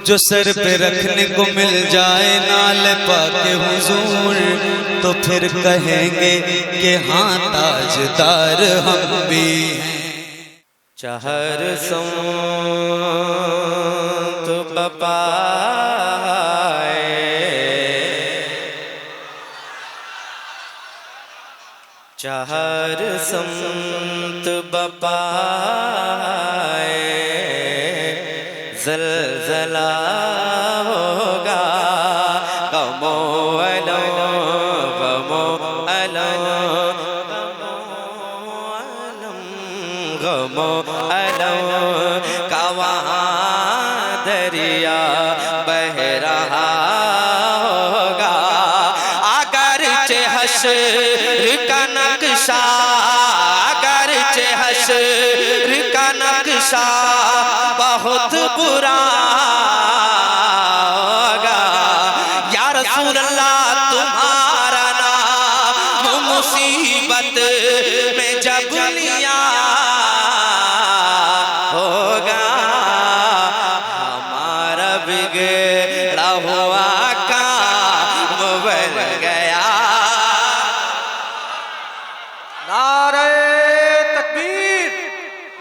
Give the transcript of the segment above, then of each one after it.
जो सर पे रखने को मिल जाए नाल पाके हुजूर, तो फिर कहेंगे कि हाँ ताजदार हम भी हैं। चहर संत बपाए, चहर संत बपाए, ज़लज़ला होगा गमो अलम, गमो अलम, गमो अलम का वहाँ दरिया बह रहा होगा। अगरचे हश्र का नक्शा, अगरचे हश्र का नक्शा बहुत बुरा होगा। या रसूल अल्लाह तुम्हारा नाम मुसीबत में जब लिया होगा, हमारा बिगड़ा हुआ काम बन गया। नारे तकबीर,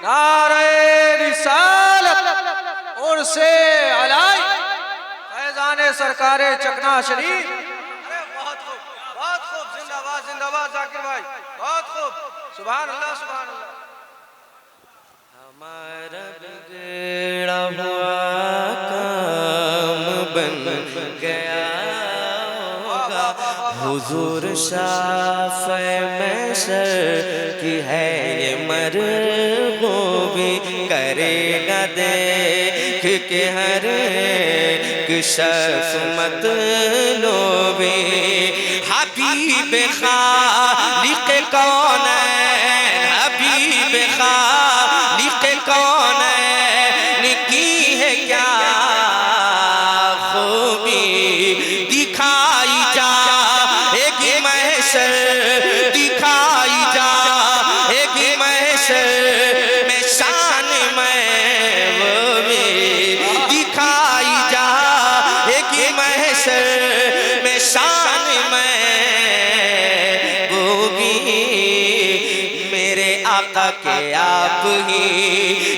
नारे रिसालत और से अलाई फैजाने सरकारे चकना शरीफ। बहुत खूब, बहुत खूब, जिंदाबाद जिंदाबाद जाकिर भाई, बहुत खूब, सुभान अल्लाह सुभान अल्लाह। हमारा बिगड़ा हुआ काम बन गया होगा। हुजूर शाफ़े महशर की है ये मरग़ूबी, करेगा देख के हर एक शख्स मतलूबी। हबीब खालिक़ कौनैन, हबीब खालिक़ कौनैन की है क्या खूबी, दिखाई जाएगी महशर, दिखाई जाएगी महशर में शान में वो भी, दिखाई जाएगी महशर में शान में वो भी। मेरे आका के आप ही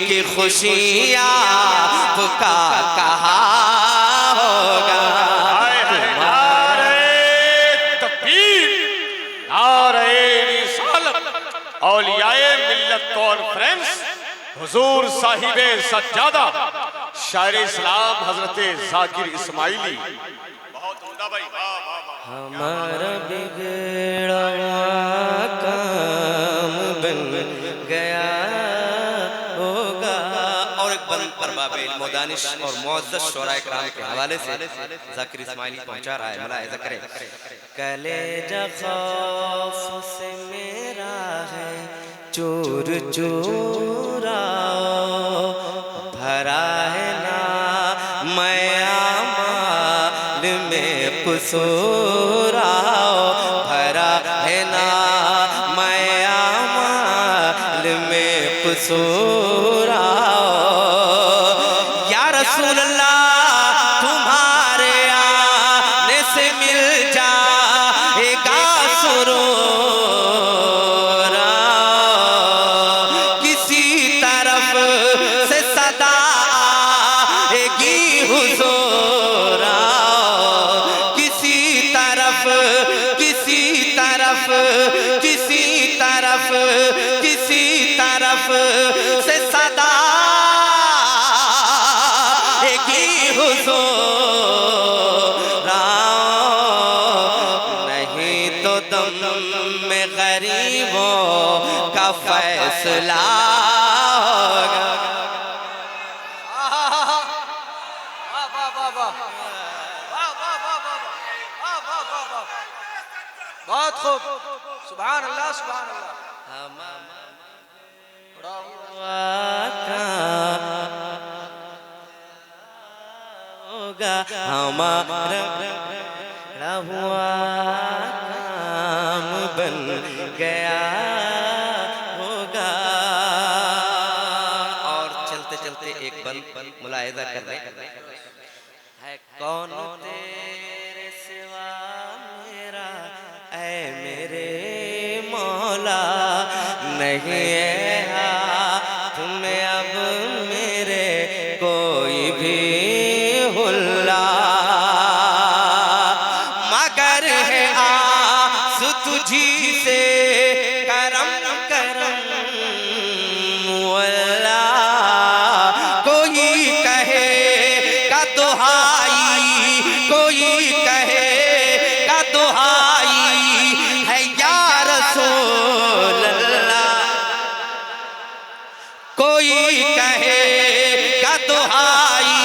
की खुशियाँ आपका कहा होगा। औलियाए मिल्लत कॉन्फ्रेंस हुजूर साहिबे सज्जादा शायर इस्लाम हजरत जाकिर इस्माइली। बहुत उम्दा भाई, वाह वाह वाह। हमारा बिगड़ा हुआ काम बन गया होगा। और एक बंद परबाबे मोदानिश और मुअज़्ज़ज़ शोराए किराम के हवाले से जाकिर इस्माइली पहुंचा रहा है। मुलाहिज़ा करें। कलेजा खौफ से मेरा है चूर चूराओ, भरा है ना मैं आमाल में क़ुसूर आओ, भरा है ना मैं आमाल में क़ुसूर आओ। या रसूल अल्लाह तुम्हारे आने से मिल जाएगा सुरूर, किसी तरफ से सदा आएगी हुजूर, किसी तरफ, किसी तरफ, किसी तरफ, किसी तरफ से सदा आएगी हुजूर। नहीं तो दम में गरीबों का फैसला होगा। बहुत खूब, सुभान अल्लाह सुभान अल्लाह। हमारा हुआ काम बन गया होगा। और चलते चलते एक बंद मुलाहिज़ा कर रहे नहीं है हाथ में अब मेरे कोई भी हुल्ला, मगर है आस तुझी से करम करम वल्ला। कोई कहे का दुहाई, कोई कहे का दुहाई है या रसूल अल्लाह, कोई कहे का दुहाई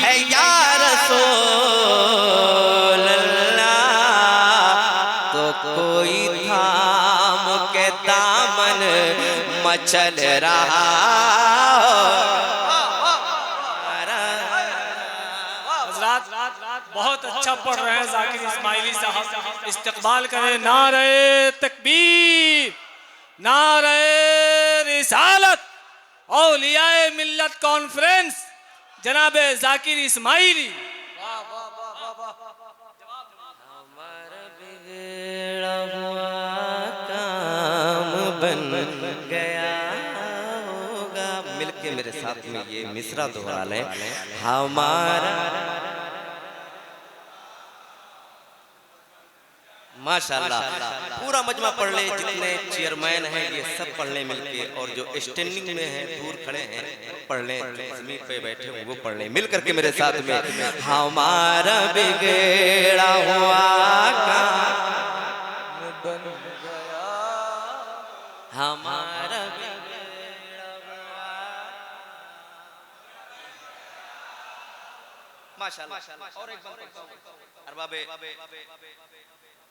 है या रसूल अल्लाह, तो कोई थाम के दामन मचल रहा। बहुत अच्छा पढ़ रहे हैं जाकिर इस्माइली साहब, इस्तकबाल करें। नारे तकबीर, नारे रिसालत, औलियाए मिल्लत कॉन्फ्रेंस जनाबे जाकिर इस्माइली। हमारा बिगड़ा हुआ काम बन गया होगा। मिलके मेरे साथ में ये मिसरा दोहरा लें। हमारा माशाल्लाह पूरा मजमा पढ़ ले, जितने चेयरमैन हैं ये सब पढ़ लें मिलके, और जो स्टैंडिंग में हैं दूर खड़े हैं पढ़ लें, जमीन पे बैठे हुए वो पढ़ लें मिल करके मेरे साथ में। हमारा बिगड़ा हुआ काम बन गया, हमारा बिगड़ा हुआ। माशाल्लाह। और एक बंद अरबाबे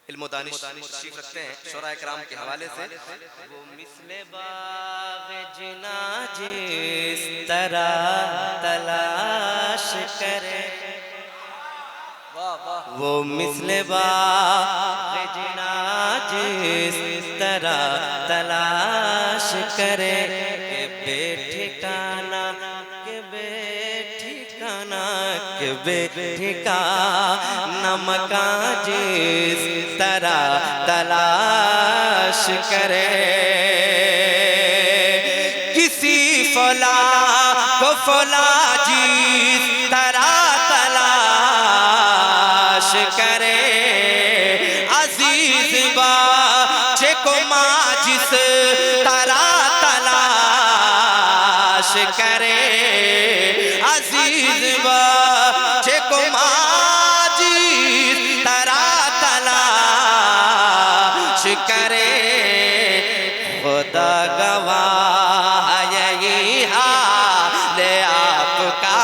इल्म-ओ-दानिश तशरीफ रखते हैं शोरा इकराम के हवाले से। वो मिसले बाग जिना जिस तरह तलाश करे, वो मिसले बाग जिना जिस तरह तलाश करे, के बेठिकाना के बेठिकाना के बेठिकाना मकान जिस तरह तलाश करे। किसी फला को फला जिस तरह तलाश करे, अजीज बच्चे को माँ जिस तरह तलाश करे, अजीज बच्चे को माँ जिस तरह तलाश करे। खुदा गवाह यही हाल आपका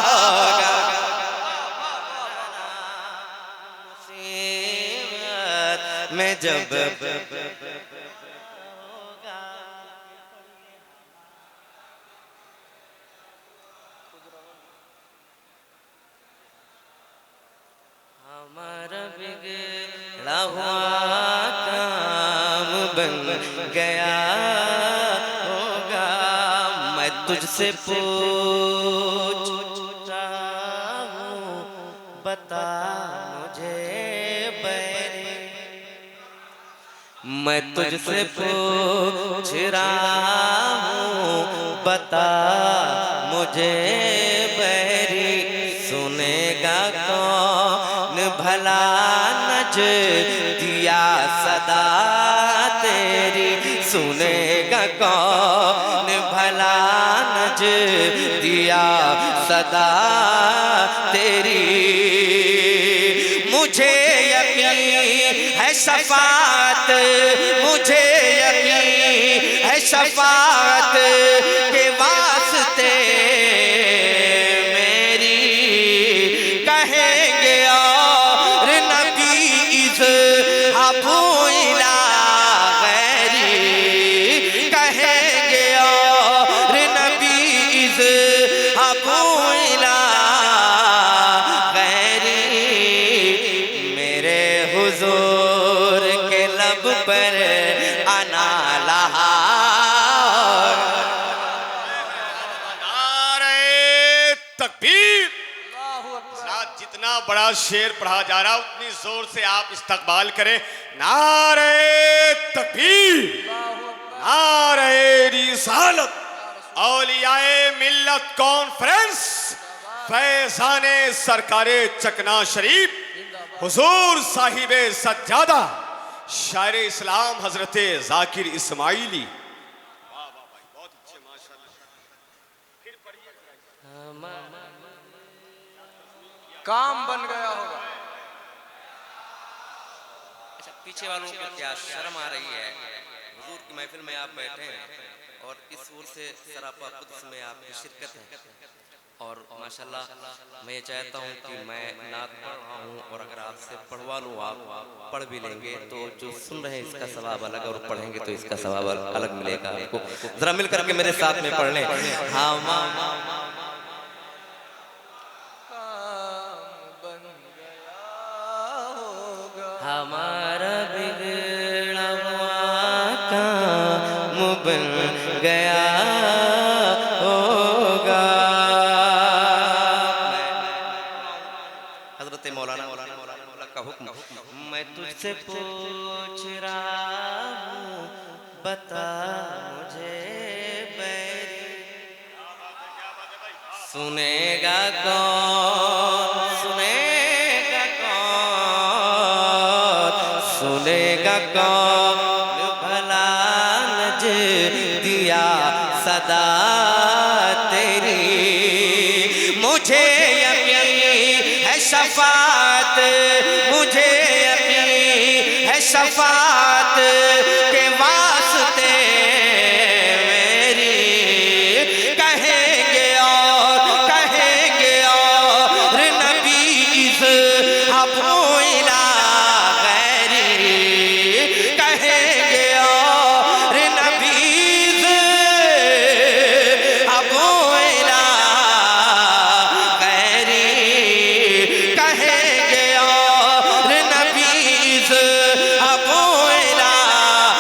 होगा, मुसीबत में जब हमारा बिगड़ा हुआ काम बन गया होगा। मैं तुझसे पूछता हूँ बता मुझे बैरी, मैं तुझसे पूछ रहा हूँ बता मुझे बैरी। सुनेगा कौन भला नज दिया सदा तेरी, सुनेगा कौन भला नज दिया सदा तेरी। मुझे यकीन है शफाअत, मुझे यकीन है शफाअत के वास्ते पर आना लहा। नारे तकबीर। जितना बड़ा शेर पढ़ा जा रहा उतनी जोर से आप इस्तकबाल करें। नारे तकबीर। नारे रिसालत औलियाए मिल्लत कॉन्फ्रेंस फैजाने सरकारे चकना शरीफ हुजूर साहिबे सज्जादा शायर इस्लाम हजरत जाकिर इस्माइली। काम बन गया होगा। अच्छा, पीछे वालों को क्या शर्म आ रही है? हुजूर की महफिल में आप बैठे हैं और इस ओर से सरापा कुद्स में आपकी शिरकत है और माशाल्लाह मैं ये चाहता हूँ कि मैं नात पढ़ रहा हूँ और अगर आपसे पढ़वा लूँ, आप पढ़ भी लेंगे तो जो सुन रहे हैं इसका सवाब अलग और पढ़ेंगे तो इसका सवाब अलग मिलेगा आपको। जरा मिल करके मेरे साथ में पढ़ लें। हाँ हमारा बिगड़ा हुआ काम बन गया होगा। हजरत मौलाना का हुक्म, मैं तुझसे पूछ रहा हूँ बता मुझे बैरी सुनेगा कौन, सुनेगा कौन, सुनेगा कौन भला नज दिया सदा तेरी। मुझे यकीन है शफात, मुझे यकीन है शफात के वास्ते मेरी कहेंगे और नबीज़ अबू इला गैरी, कहेंगे और नबीज़ अबू इला गैरी, कहेंगे और नबीज़ अबू इला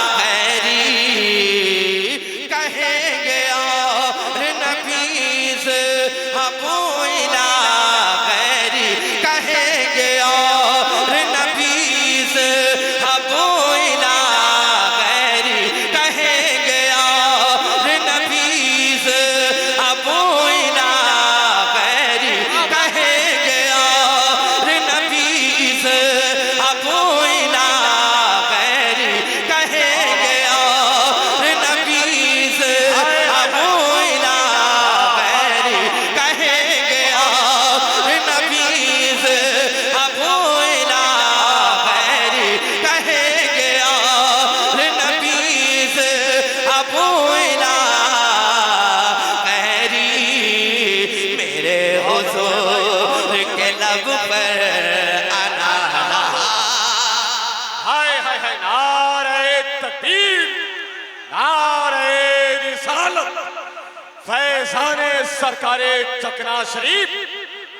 गैरी, कहेंगे और नबीज़ अबू इला गैरी, कहेंगे और नबीज़ अबू इला गैरी, कहेंगे और नबीज़ अबू इला गैरी, कहेंगे और नबीज़ अबू इला गैरी, कहेंगे और नबीज़ अबू इला गैरी, कहेंगे और नबीज़ अबू इला गैरी, कहेंगे और नबीज़ अबू इला गैरी। मेरे हुजूर के लब पर आना हाय हाय हाय, नारे तकबीर, नारे रिसालत फैजाने सरकारे चकना शरीफ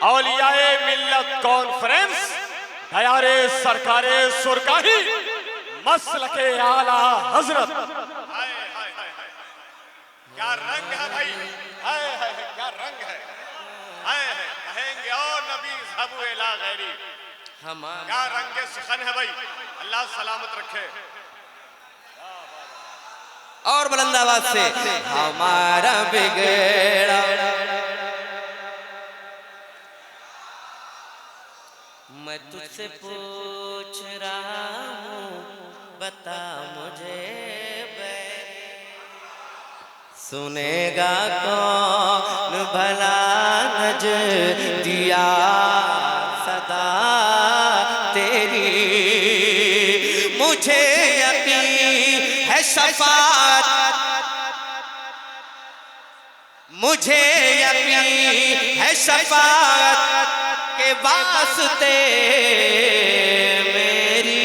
औलियाए मिल्लत कॉन्फ्रेंस दयारे सरकारे सुरकाही मसलके आला हजरत। हाय हाय हाय हाय, क्या रंग है भाई, हाय हाय हाय, क्या रंग है, हाय हाय, कहेंगे और नबी अबू इला गैरी, हमारा क्या रंग सुखन है भाई, अल्लाह सलामत रखे। और बुलंद आवाज से हमारा बिगड़ा मैं तुझसे पूछ रहा हूँ बता मुझे बैरी सुनेगा कौन भला नज दिया सदा तेरी। मुझे यकीन है शफात, मुझे यकीन है शफात के वास्ते मेरी।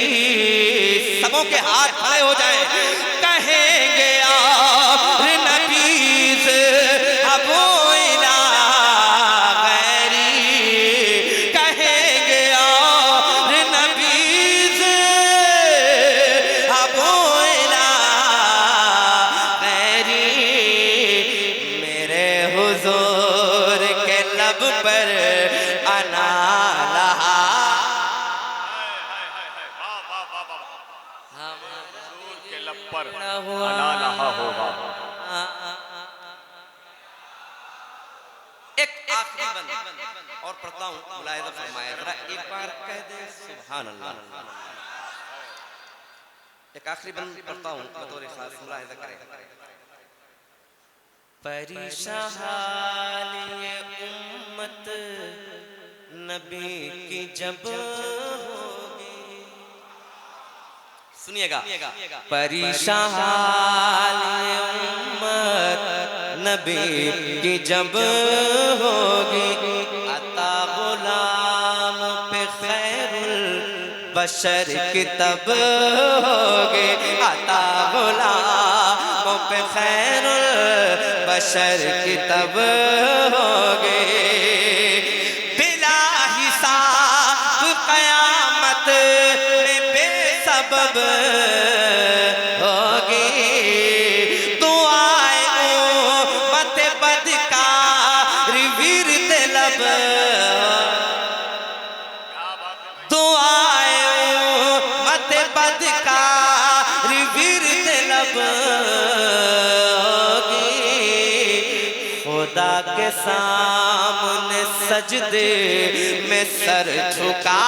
सबों के हाथ खड़े हो जाएं, कहेंगे और नबीज़ अबू इला गैरी, कहेंगे और नबीज़ अबू इला गैरी। मेरे हुजूर के लब पर आना लहा अना लहा होगा। एक आखिरी बंद और पढ़ता हूँ, मुलाहिजा फरमाया जरा एक बार कह दे सुभान अल्लाह। एक आखिरी बंद पढ़ता हूँ बतौर खास, मुलाहिजा करें। परेशान हाल ये उम्मत नबी की जब होगी, सुनिएगा, परेशान हाल ये उम्मत नबी की जब होगी, अता गुलाम पे खैरुल बशर की तब होगी, अता गुलाम पे खैरुल बशर की तब होगी, बिला हिसाब कयामत में बेसबब होगी, खुदा के सामने सजदे में सर झुका